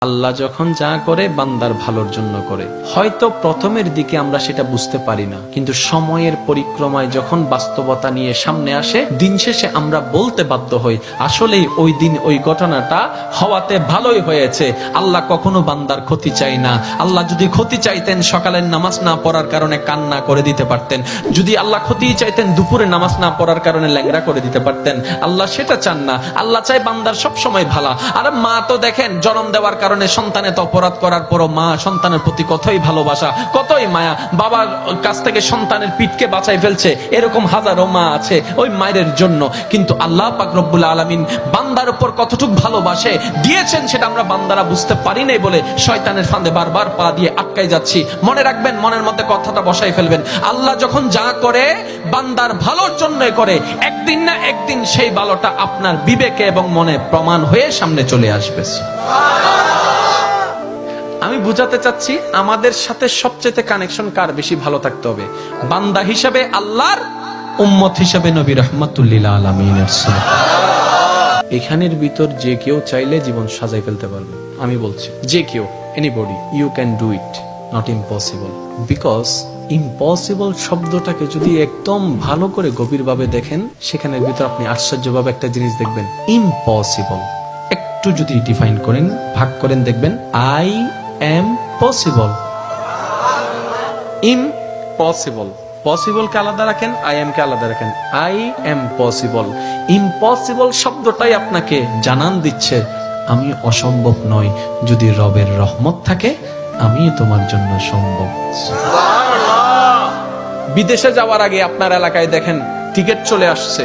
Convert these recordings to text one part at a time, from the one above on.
আল্লাহ যখন যা করে বান্দার ভালোর জন্য করে। হয়তো প্রথমের দিকে আমরা সেটা বুঝতে পারি না, কিন্তু সময়ের পরিক্রমায় যখন বাস্তবতা নিয়ে সামনে আসে, দিন শেষে আমরা বলতে বাধ্য হই আসলেই ওই দিন ওই ঘটনাটা হওয়াতে ভালোই হয়েছে। আল্লাহ কখনো বান্দার ক্ষতি চাই না। আল্লাহ যদি ক্ষতি চাইতেন সকালের নামাজ না পড়ার কারণে কান্না করে দিতে পারতেন, যদি আল্লাহ ক্ষতি চাইতেন দুপুরে নামাজ না পড়ার কারণে ল্যাংড়া করে দিতে পারতেন। আল্লাহ সেটা চান না। আল্লাহ চাই বান্দার সব সময় ভালো। আর মা তো দেখেন জন্ম দেওয়ার কারণে সন্তানের তো অপরাধ করার পরও মা সন্তানের প্রতি কতই ভালোবাসা, কতই মায়া, বাবার কাছ থেকে সন্তানের পিঠকে বাঁচাই ফেলছে, এরকম হাজারো মা আছে ওই মায়ের জন্য। কিন্তু আল্লাহ পাক রব্বুল আলামিন বান্দার উপর কতটুকু ভালোবাসে দিয়েছেন সেটা আমরা বান্দারা বুঝতে পারি নাই বলে শয়তানের ফাঁদে বারবার পা দিয়ে আটকাই যাচ্ছি। মনে রাখবেন, মনের মধ্যে কথাটা বসাই ফেলবেন, আল্লাহ যখন যা করে বান্দার ভালোর জন্য করে। একদিন না একদিন সেই ভালোটা আপনার বিবেকে এবং মনে প্রমাণ হয়ে সামনে চলে আসবে। আমি বুঝাতে চাচ্ছি আমাদের সাথে সবচেয়ে কানেকশন কার বেশি ভালো থাকতে হবে, বান্দা হিসেবে আল্লাহর, উম্মত হিসেবে নবী রাহমাতুল্লিল আলামিনের। এখানের ভিতর যে কেউ চাইলে জীবন সাজাই ফেলতে পারবে। আমি বলছি যে কেউ, anybody, you can do it, not impossible. Because impossible শব্দটাকে যদি একদম ভালো করে গভীরভাবে দেখেন, সেখানের ভিতর আপনি আশ্চর্যভাবে একটা জিনিস দেখবেন। ইম্পসিবল একটু যদি ডিফাইন করেন, ভাগ করেন, দেখবেন I am possible. Impossible, possible কে আলাদা রাখেন, আই এম কে আলাদা রাখেন। I am possible. ইম্পসিবল শব্দটাই আপনাকে জানান দিচ্ছে আমি অসম্ভব নই, যদি রবের রহমত থাকে আমি তোমার জন্য সম্ভব। বিদেশে যাওয়ার আগে আপনার এলাকায় দেখেন টিকিট চলে আসছে,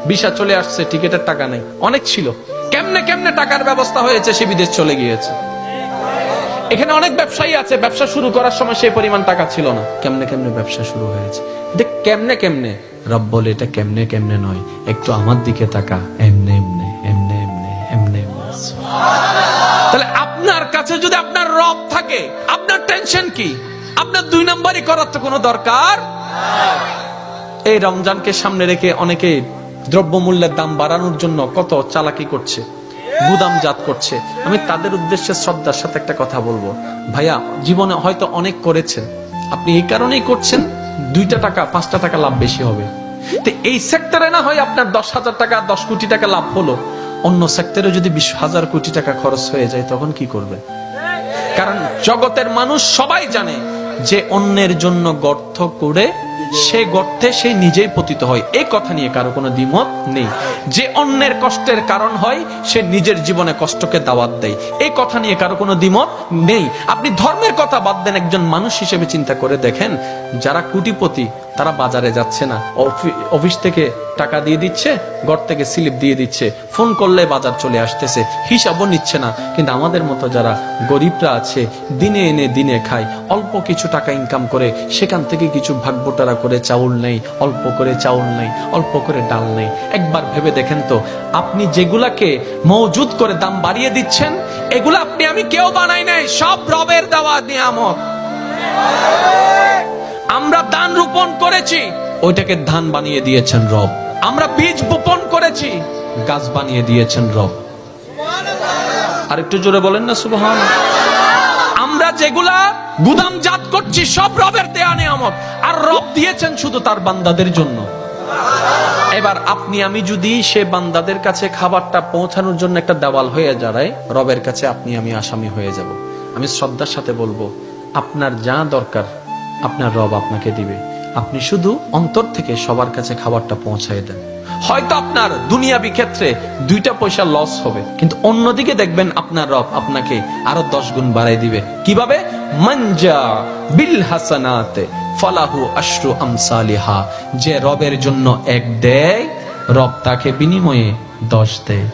ভিসা চলে আসছে, টিকিটের টাকা নেই। অনেক ছিল, কেমনে কেমনে টাকার ব্যবস্থা হয়েছে, সে বিদেশ চলে গিয়েছে। এখানে অনেক ব্যবসায়ী আছে, ব্যবসা শুরু করার সময় সেই পরিমাণ টাকা ছিল না, কেমনে কেমনে ব্যবসা শুরু হয়েছে। এটা কেমনে কেমনে, রব বলে এটা কেমনে কেমনে নয়, একটু আমার দিকে তাকা, এমনে এমনে এমনে এমনে এমনে এমনে। তাহলে আপনার কাছে যদি আপনার রব থাকে, আপনার টেনশন কি? আপনার দুই নম্বরই করার তো কোনো দরকার। এই রমজানকে সামনে রেখে অনেকে দ্রব্যমূল্যের দাম বাড়ানোর জন্য কত চালাকি করছে, গুদামজাত করছে। আমি তাদের উদ্দেশ্যে শ্রদ্ধার সাথে একটা কথা বলবো, ভাইয়া জীবনে হয়তো অনেক করেছেন, আপনি এই কারণেই করছেন 2টা টাকা 5টা টাকা লাভ বেশি হবে। তো এই সেক্টরে না হয় আপনার 10,000 টাকা 10 কোটি টাকা লাভ হলো, অন্য সেক্টরে যদি 20,000 কোটি টাকা খরচ হয়ে যায় তখন কি করবে? কারণ জগতের মানুষ সবাই জানে যে অন্যের জন্য গর্ত করে সে গর্তে সে নিজেই পতিত হয়, এই কথা নিয়ে কারো কোনো দ্বিমত নেই। যে অন্যের কষ্টের কারণ হয় সে নিজের জীবনে কষ্টকে দাওয়াত দেয়, এই কথা নিয়ে কারো কোনো দ্বিমত নেই। আপনি ধর্মের কথা বাদ দেন, একজন মানুষ হিসেবে চিন্তা করে দেখেন, যারা কোটিপতি তারা বাজারে যাচ্ছে না, অফিস থেকে টাকা দিয়ে দিচ্ছে, ঘর থেকে স্লিপ দিয়ে দিচ্ছে, ফোন করলে বাজার চলে আসতেছে, হিসাবও নিচ্ছে না। কিন্তু আমাদের মতো যারা গরিবরা আছে, দিনে এনে দিনে খায়, অল্প কিছু টাকা ইনকাম করে সেখান থেকে কিছু ভাগবটারা করে চাউল নেই, অল্প করে চাউল নেই, অল্প করে ডাল নেই। একবার ভেবে দেখেন তো, আপনি যেগুলাকে মওজুদ করে দাম বাড়িয়ে দিচ্ছেন, এগুলো আপনি আমি কেউ বানাই নাই, সব রবের দেওয়া নিয়ামত। আমরা ধান রোপণ করেছি, ওইটাকে ধান বানিয়ে দিয়েছেন রব। আমরা বীজ বপন করেছি, গাছ বানিয়ে দিয়েছেন রব। আর একটু জোরে বলেন না সুবহানাল্লাহ। আমরা যেগুলা গুদামজাত করছি সব রবের দেয়া নিয়ামত, আর রব দিয়েছেন শুধু তার বান্দাদের জন্য। এবার আপনি আমি যদি সে বান্দাদের কাছে খাবারটা পৌঁছানোর জন্য একটা দেওয়াল হয়ে দাঁড়াই, রবের কাছে আপনি আমি আসামি হয়ে যাব। আমি শ্রদ্ধার সাথে বলবো, আপনার যা দরকার আপনার রব আপনাকে দিবে, আপনি শুধু অন্তর থেকে সবার কাছে খাবারটা পৌঁছায় দেন। হয়তো আপনার দুনিয়াবি ক্ষেত্রে 2টা পয়সা লস হবে, কিন্তু অন্যদিকে দেখবেন আপনার রব আপনাকে আরো 10 গুণ বাড়াই দিবে। কিভাবে? মানজা বিল হাসানাতে ফালাহু আশরু আমসালিহা। যে রবের জন্য 1 দেয়, রব তাকে বিনিময়ে 10 দেয়।